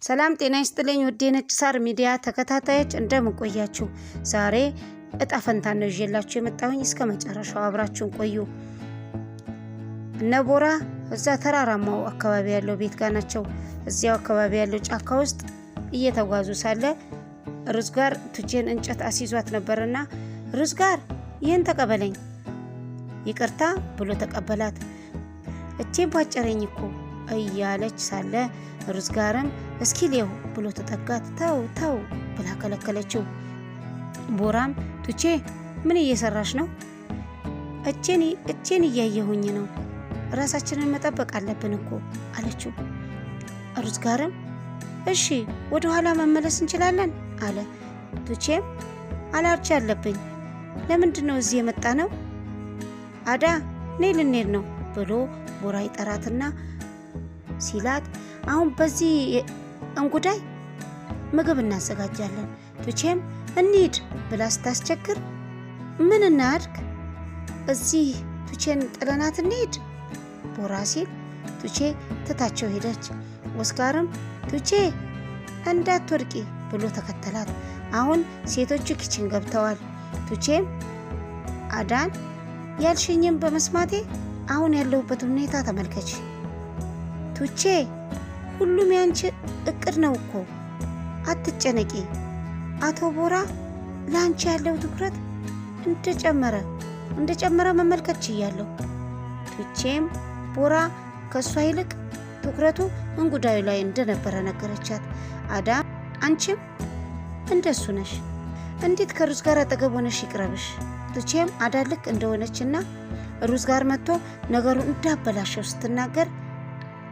ሰላም ጤና ይስጥልኝ ውድ የነጭ ሳር ሚዲያ ተከታታዮች እንደምን ቆያችሁ? ዛሬ እጣ ፈንታ ነው ይዤላችሁ የመጣሁኝ። እስከ መጨረሻው አብራችሁን ቆዩ። እነ ቦራ እዛ ተራራማው አካባቢ ያለው ቤት ጋር ናቸው። እዚያው አካባቢ ያለው ጫካ ውስጥ እየተጓዙ ሳለ ሩዝ ጋር ቱቼን እንጨት አስይዟት ነበርና ሩዝ ጋር ይህን ተቀበለኝ ይቅርታ ብሎ ተቀበላት። እቼ ባጨረኝ እኮ እያለች ሳለ ሩዝ ጋርም እስኪ ሌው ብሎ ተጠጋት። ተው ብላ ከለከለችው። ቦራም ቱቼ ምን እየሰራሽ ነው? እቼን እያየሁኝ ነው። ራሳችንን መጠበቅ አለብን እኮ አለችው። ሩዝ ጋርም እሺ ወደ ኋላ መመለስ እንችላለን አለ። ቱቼም አላርጅ አለብኝ። ለምንድን ነው እዚህ የመጣ ነው? አዳ ነይ ልንሄድ ነው ብሎ ቦራ ይጠራትና ሲላት አሁን በዚህ እንጉዳይ ምግብ እናዘጋጃለን። ቱቼም እንሂድ ብላ ስታስቸግር ምን እናድርግ እዚህ ቱቼን ጥለናት እንሂድ ቦራ ሲል ቱቼ ትታቸው ሄደች። ወስጋርም ቱቼ እንዳትወድቂ ብሎ ተከተላት። አሁን ሴቶቹ ኪችን ገብተዋል። ቱቼም አዳን ያልሽኝም በመስማቴ አሁን ያለሁበት ሁኔታ ተመልከች። ቱቼ ሁሉም ያንቺ እቅድ ነው እኮ አትጨነቂ። አቶ ቦራ ላንቺ ያለው ትኩረት እንደጨመረ መመልከት ችያለሁ። ቱቼም ቦራ ከሷ ይልቅ ትኩረቱ እንጉዳዩ ላይ እንደነበረ ነገረቻት። አዳም አንቺም እንደሱ ነሽ። እንዴት ከሩዝ ጋር አጠገብ ሆነሽ ይቅረብሽ? ቱቼም አዳ ልክ እንደሆነችና ሩዝ ጋር መጥቶ ነገሩን እንዳበላሸው ስትናገር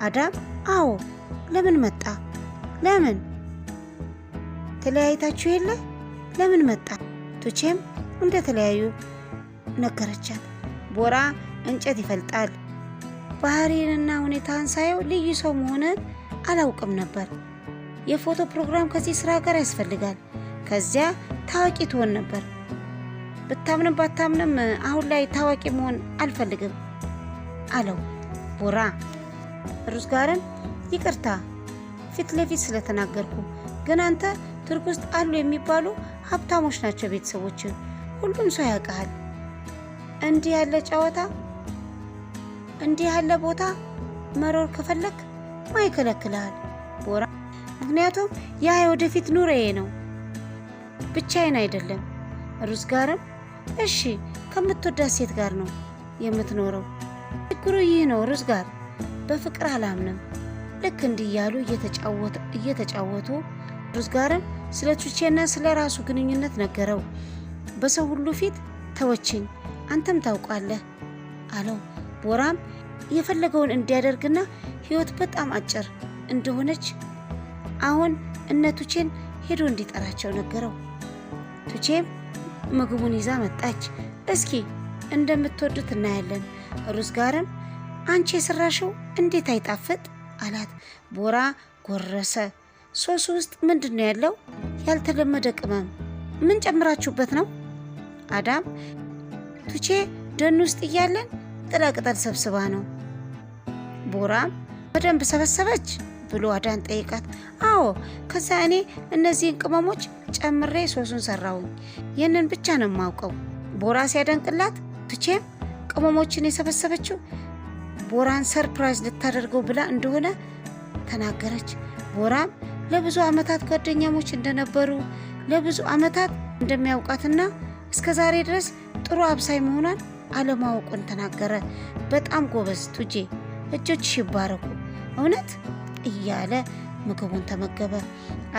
አዳም አዎ ለምን መጣ? ለምን ተለያይታችሁ የለ? ለምን መጣ? ቱቼም እንደተለያዩ ነገረቻት። ቦራ እንጨት ይፈልጣል። ባህሪንና ሁኔታን ሳየው ልዩ ሰው መሆንን አላውቅም ነበር። የፎቶ ፕሮግራም ከዚህ ስራ ጋር ያስፈልጋል። ከዚያ ታዋቂ ትሆን ነበር። ብታምንም ባታምንም አሁን ላይ ታዋቂ መሆን አልፈልግም አለው ቦራ። ሩዝ ጋርም ይቅርታ ፊት ለፊት ስለተናገርኩ፣ ግን አንተ ቱርክ ውስጥ አሉ የሚባሉ ሀብታሞች ናቸው ቤተሰቦች። ሁሉም ሰው ያውቃል። እንዲህ ያለ ጨዋታ እንዲህ ያለ ቦታ መሮር ከፈለክ ማይከለክልሃል ቦራ። ምክንያቱም ያ የወደፊት ኑሮዬ ነው፣ ብቻዬን አይደለም። ሩዝ ጋርም እሺ ከምትወዳት ሴት ጋር ነው የምትኖረው። ችግሩ ይህ ነው ሩዝ ጋር በፍቅር አላምንም። ልክ እንዲህ ያሉ እየተጫወቱ ሩዝ ጋርም ስለ ቱቼና ስለ ራሱ ግንኙነት ነገረው። በሰው ሁሉ ፊት ተወችኝ አንተም ታውቃለህ አለው። ቦራም የፈለገውን እንዲያደርግና ህይወት በጣም አጭር እንደሆነች አሁን እነ ቱቼን ሄዶ እንዲጠራቸው ነገረው። ቱቼም ምግቡን ይዛ መጣች። እስኪ እንደምትወዱት እናያለን። ሩዝ ጋርም አንቺ የሰራሽው እንዴት አይጣፍጥ አላት። ቦራ ጎረሰ። ሶስ ውስጥ ምንድነው ያለው? ያልተለመደ ቅመም ምን ጨምራችሁበት ነው? አዳም ቱቼ ደን ውስጥ እያለን ቅጠል ሰብስባ ነው። ቦራም በደንብ ሰበሰበች ብሎ አዳን ጠይቃት። አዎ ከዛ እኔ እነዚህን ቅመሞች ጨምሬ ሶሱን ሰራውኝ። ይህንን ብቻ ነው የማውቀው። ቦራ ሲያደንቅላት ቱቼም ቅመሞችን የሰበሰበችው ቦራን ሰርፕራይዝ ልታደርገው ብላ እንደሆነ ተናገረች። ቦራም ለብዙ አመታት ጓደኛሞች እንደነበሩ ለብዙ አመታት እንደሚያውቃትና እስከ ዛሬ ድረስ ጥሩ አብሳይ መሆኗን አለማወቁን ተናገረ። በጣም ጎበዝ ቱጄ፣ እጆችሽ ይባረኩ እውነት እያለ ምግቡን ተመገበ።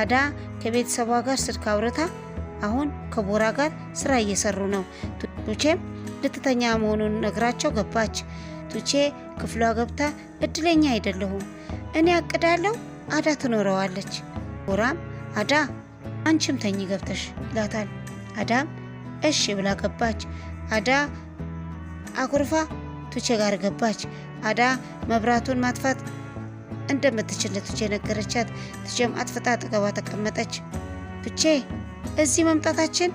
አዳ ከቤተሰቧ ጋር ስልክ አውርታ አሁን ከቦራ ጋር ስራ እየሰሩ ነው። ቱቼም ልትተኛ መሆኑን ነግራቸው ገባች። ቱቼ ክፍሏ ገብታ እድለኛ አይደለሁም እኔ አቅዳለሁ፣ አዳ ትኖረዋለች። ቦራም አዳ አንቺም ተኝ ገብተሽ ይላታል። አዳም እሺ ብላ ገባች። አዳ አኩርፋ ቱቼ ጋር ገባች። አዳ መብራቱን ማጥፋት እንደምትችል ቱቼ ነገረቻት። ቱቼም አጥፍታ አጠገቧ ተቀመጠች። ቱቼ እዚህ መምጣታችን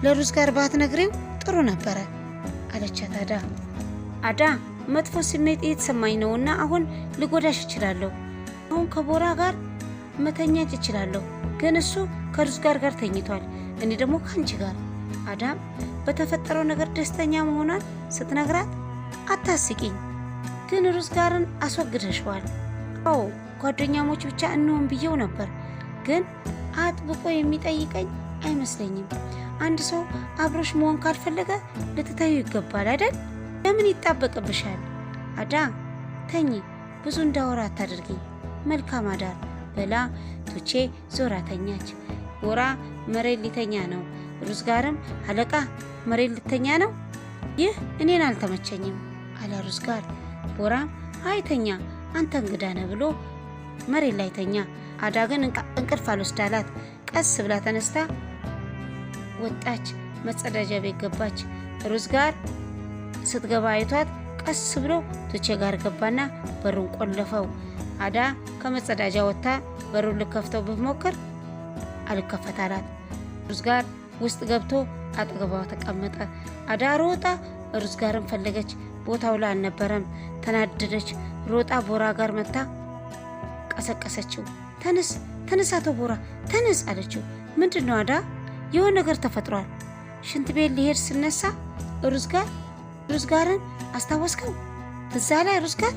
ለሩዝ ጋር ባትነግሪው ጥሩ ነበረ አለቻት። አዳ መጥፎ ስሜት እየተሰማኝ ነውና አሁን ልጎዳሽ እችላለሁ። አሁን ከቦራ ጋር መተኛት እችላለሁ፣ ግን እሱ ከሩዝ ጋር ተኝቷል፣ እኔ ደግሞ ካንቺ ጋር። አዳም በተፈጠረው ነገር ደስተኛ መሆኗን ስትነግራት አታስቂኝ፣ ግን ሩዝ ጋርን አስወግደሽዋል። አዎ ጓደኛሞች ብቻ እንሆን ብዬው ነበር፣ ግን አጥብቆ የሚጠይቀኝ አይመስለኝም። አንድ ሰው አብሮሽ መሆን ካልፈለገ ልትተዩ ይገባል አይደል? ለምን ይጣበቅብሻል? አዳ ተኚ፣ ብዙ እንዳወራ አታድርጊኝ። መልካም አዳር ብላ ቱቼ ዞራ ተኛች። ቦራ መሬት ሊተኛ ነው። ሩዝ ጋርም አለቃ መሬት ልተኛ ነው? ይህ እኔን አልተመቸኝም አለ ሩዝ ጋር። ቦራም አይተኛ፣ አንተ እንግዳ ነህ ብሎ መሬት ላይ ተኛ። አዳ ግን እንቅልፍ አልወስዳላት። ቀስ ብላ ተነስታ ወጣች፣ መጸዳጃ ቤት ገባች። ሩዝ ጋር ስትገባ አይቷት ቀስ ብሎ ቱቼ ጋር ገባና በሩን ቆለፈው። አዳ ከመጸዳጃ ወጥታ በሩን ልከፍተው ብትሞክር አልከፈታላት። ሩዝ ጋር ውስጥ ገብቶ አጠገቧ ተቀመጠ። አዳ ሮጣ ሩዝ ጋርን ፈለገች፣ ቦታው ላይ አልነበረም። ተናደደች። ሮጣ ቦራ ጋር መታ ቀሰቀሰችው። ተነስ ተነስ፣ አቶ ቦራ ተነስ አለችው። ምንድነው አዳ? የሆነ ነገር ተፈጥሯል። ሽንት ቤት ሊሄድ ስነሳ ሩዝ ጋርን አስታወስከው? እዛ ላይ ሩዝ ጋር?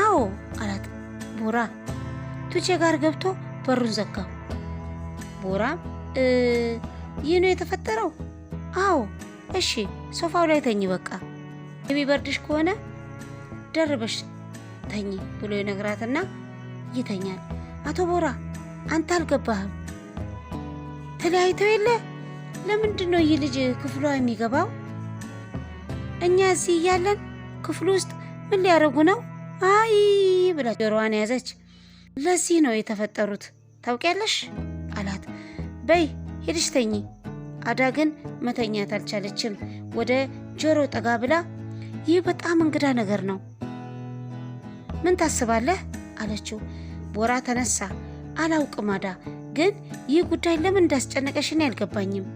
አዎ አላት ቦራ። ቱቼ ጋር ገብቶ በሩን ዘጋው። ቦራ ይህ ነው የተፈጠረው? አዎ እሺ፣ ሶፋው ላይ ተኝ፣ በቃ የሚበርድሽ ከሆነ ደርበሽ ተኝ ብሎ ይነግራትና ይተኛል። አቶ ቦራ አንተ አልገባህም፣ ተለያይተው የለ? ለምንድን ነው ይህ ልጅ ክፍሏ የሚገባው? እኛ እዚህ እያለን ክፍሉ ውስጥ ምን ሊያደርጉ ነው? አይ ብላ ጆሮዋን ያዘች። ለዚህ ነው የተፈጠሩት ታውቂያለሽ አላት። በይ ሄድሽ ተኝ። አዳ ግን መተኛት አልቻለችም። ወደ ጆሮ ጠጋ ብላ ይህ በጣም እንግዳ ነገር ነው፣ ምን ታስባለህ አለችው። ቦራ ተነሳ። አላውቅም አዳ፣ ግን ይህ ጉዳይ ለምን እንዳስጨነቀሽ እኔ አልገባኝም።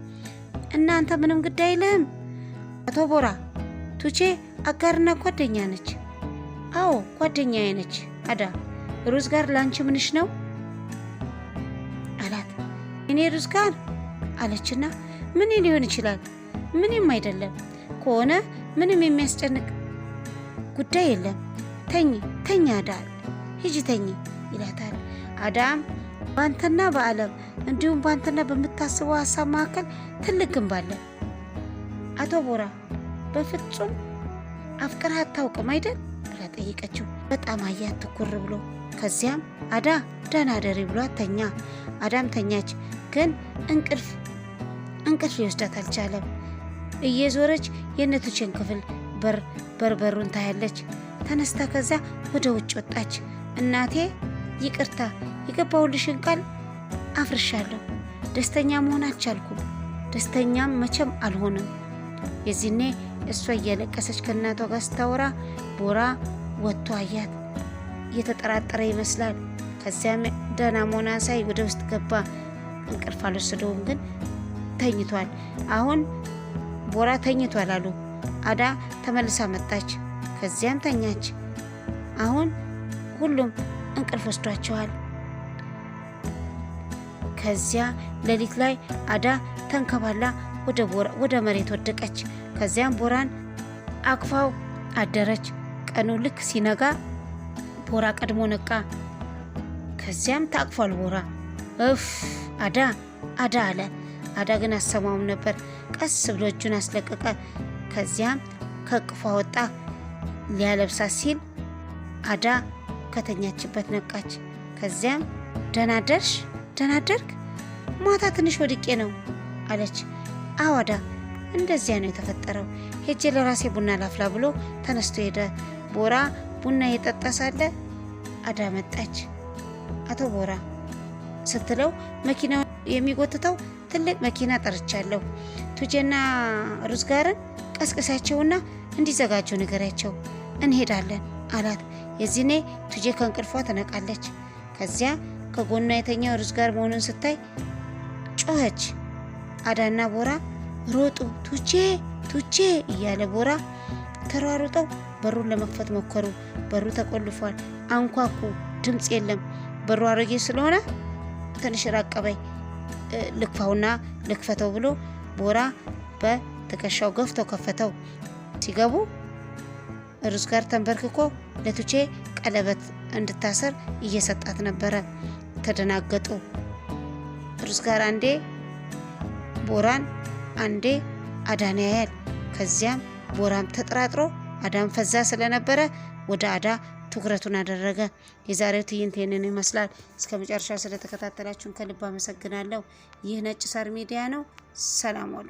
እናንተ ምንም ጉዳይ የለህም? አቶ ቦራ ቱቼ አጋርና ጓደኛ ነች። አዎ ጓደኛዬ ነች አዳ። ሩዝ ጋር ላንቺ ምንሽ ነው አላት። እኔ ሩዝ ጋር አለችና ምን ሊሆን ይችላል? ምንም አይደለም ከሆነ ምንም የሚያስጨንቅ ጉዳይ የለም። ተኝ አዳ፣ ሂጂ ተኝ ይላታል። አዳም ባንተና በአለም እንዲሁም ባንተና በምታስበው ሀሳብ መካከል ትልቅ ግንብ አለ። አቶ ቦራ በፍጹም አፍቅረህ አታውቅም አይደል ብላ ጠየቀችው። በጣም አያት ትኩር ብሎ። ከዚያም አዳ ደህና ደሪ ብሏት ተኛ። አዳም ተኛች፣ ግን እንቅልፍ ሊወስዳት አልቻለም። እየዞረች የነቱቼን ክፍል በሩን ታያለች። ተነስታ ከዛ ወደ ውጭ ወጣች። እናቴ ይቅርታ፣ የገባሁልሽን ቃል አፍርሻለሁ። ደስተኛ መሆን አልቻልኩም፣ ደስተኛም መቼም አልሆንም። የዚህኔ እሷ እያለቀሰች ከእናቷ ጋር ስታወራ ቦራ ወጥቶ አያት። እየተጠራጠረ ይመስላል። ከዚያም ደህና መሆኗን ሳይ ወደ ውስጥ ገባ። እንቅልፍ አልወሰደውም፣ ግን ተኝቷል። አሁን ቦራ ተኝቷል አሉ። አዳ ተመልሳ መጣች። ከዚያም ተኛች። አሁን ሁሉም እንቅልፍ ወስዷቸዋል። ከዚያ ሌሊት ላይ አዳ ተንከባላ ወደ መሬት ወደቀች። ከዚያም ቦራን አቅፋው አደረች። ቀኑ ልክ ሲነጋ ቦራ ቀድሞ ነቃ። ከዚያም ታቅፏል ቦራ። እፍ አዳ አለ። አዳ ግን አሰማውም ነበር። ቀስ ብሎ እጁን አስለቀቀ። ከዚያም ከቅፏ ወጣ። ሊያለብሳት ሲል አዳ ከተኛችበት ነቃች። ከዚያም ደህና አደርክ? ማታ ትንሽ ወድቄ ነው አለች። አዎ አዳ፣ እንደዚያ ነው የተፈጠረው። ሄጄ ለራሴ ቡና ላፍላ ብሎ ተነስቶ ሄደ። ቦራ ቡና እየጠጣ ሳለ አዳ መጣች። አቶ ቦራ ስትለው መኪናውን የሚጎትተው ትልቅ መኪና ጠርቻለሁ፣ ቱጄና ሩዝ ጋርን ቀስቅሳቸውና እንዲዘጋጁ ንገሪያቸው፣ እንሄዳለን አላት። የዚህኔ ቱጄ ከእንቅልፏ ተነቃለች። ከዚያ ከጎኗ የተኛው ሩዝ ጋር መሆኑን ስታይ ጮኸች። አዳና ቦራ ሮጡ። ቱቼ እያለ ቦራ ተሯሩጠው በሩን ለመክፈት ሞከሩ። በሩ ተቆልፏል። አንኳኩ፣ ድምፅ የለም። በሩ አሮጌ ስለሆነ ትንሽ ራቀበይ ልክፋውና ልክፈተው ብሎ ቦራ በትከሻው ገፍቶ ከፈተው። ሲገቡ ሩዝ ጋር ተንበርክኮ ለቱቼ ቀለበት እንድታሰር እየሰጣት ነበረ። ተደናገጡ። ሩዝ ጋር አንዴ ቦራን አንዴ አዳን ያያል። ከዚያም ቦራም ተጠራጥሮ አዳም ፈዛ ስለነበረ ወደ አዳ ትኩረቱን አደረገ። የዛሬው ትዕይንት ይህንን ይመስላል። እስከ መጨረሻ ስለተከታተላችሁን ከልብ አመሰግናለሁ። ይህ ነጭ ሳር ሚዲያ ነው። ሰላም ዋሉ።